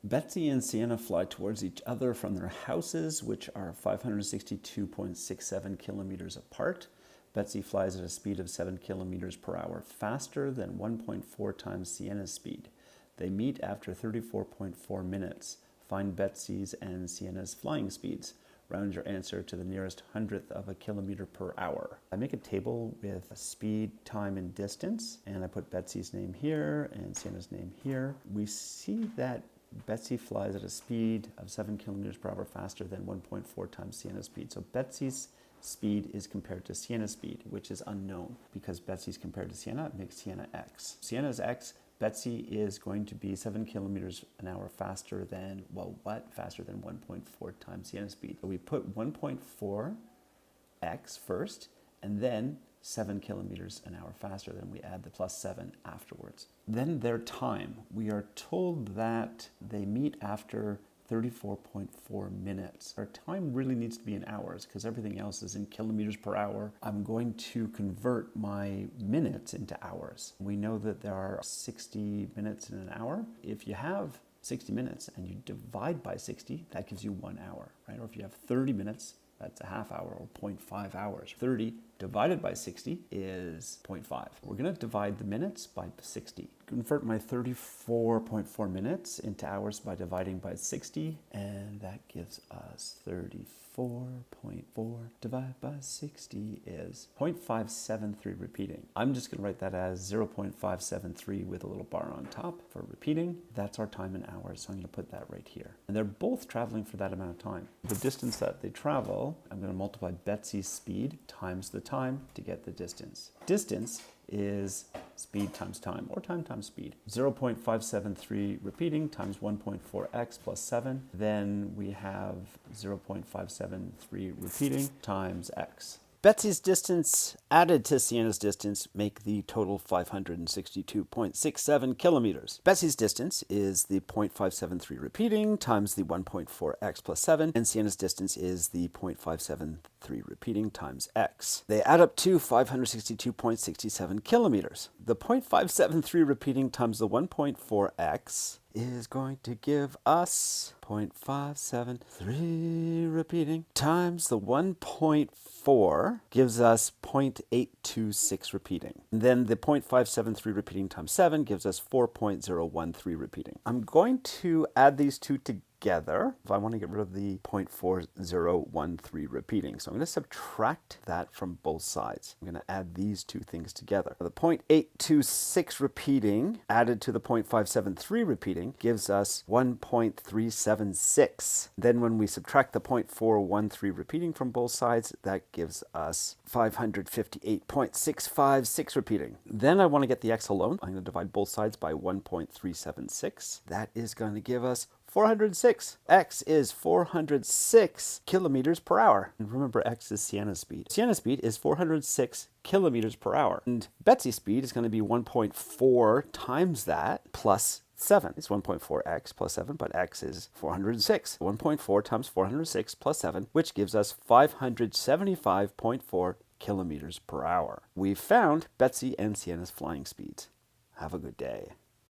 Betsy and Sienna fly towards each other from their houses, which are 562.67 kilometers apart. Betsy flies at a speed of 7 kilometers per hour, faster than 1.4 times Sienna's speed. They meet after 34.4 minutes. Find Betsy's and Sienna's flying speeds. Round your answer to the nearest hundredth of a kilometer per hour. I make a table with speed, time, and distance, and I put Betsy's name here and Sienna's name here. We see that Betsy flies at a speed of 7 kilometers per hour faster than 1.4 times Sienna's speed. So Betsy's speed is compared to Sienna's speed, which is unknown. Because Betsy's compared to Sienna, it makes Sienna x. Sienna's x, Betsy is going to be 7 kilometers an hour faster than, well, what? Faster than 1.4 times Sienna's speed. So we put 1.4 x first, and then 7 kilometers an hour faster, then we add the plus 7 afterwards. Then their time. We are told that they meet after 34.4 minutes. Our time really needs to be in hours because everything else is in kilometers per hour. I'm going to convert my minutes into hours. We know that there are 60 minutes in an hour. If you have 60 minutes and you divide by 60, that gives you 1 hour, right? Or if you have 30 minutes, that's a half hour or 0.5 hours. 30 divided by 60 is 0.5. We're going to divide the minutes by 60. Convert my 34.4 minutes into hours by dividing by 60, and that gives us 34.4 divided by 60 is 0.573 repeating. I'm just going to write that as 0.573 with a little bar on top for repeating. That's our time in hours, so I'm going to put that right here. And they're both traveling for that amount of time. The distance that they travel, I'm going to multiply Betsy's speed times the time to get the distance. Distance is speed times time, or time times speed. 0.573 repeating times 1.4x plus 7. Then we have 0.573 repeating times x. Betsy's distance added to Sienna's distance make the total 562.67 kilometers. Betsy's distance is the 0.573 repeating times the 1.4x plus 7, and Sienna's distance is the 0.573 repeating times x. They add up to 562.67 kilometers. The 0.573 repeating times the 1.4x is going to give us 0.573 repeating times the 1.4 gives us 0.826 repeating. And then the 0.573 repeating times 7 gives us 4.013 repeating. I'm going to add these two together if I want to get rid of the 0.4013 repeating. So I'm going to subtract that from both sides. I'm going to add these two things together. The 0.826 repeating added to the 0.573 repeating gives us 1.376. Then when we subtract the 0.413 repeating from both sides, that gives us 558.656 repeating. Then I want to get the x alone. I'm going to divide both sides by 1.376. That is going to give us 406. X is 406 kilometers per hour. And remember, x is Sienna's speed. Sienna's speed is 406 kilometers per hour. And Betsy's speed is going to be 1.4 times that plus 7. It's 1.4x plus 7, but x is 406. 1.4 times 406 plus 7, which gives us 575.4 kilometers per hour. We've found Betsy and Sienna's flying speeds. Have a good day.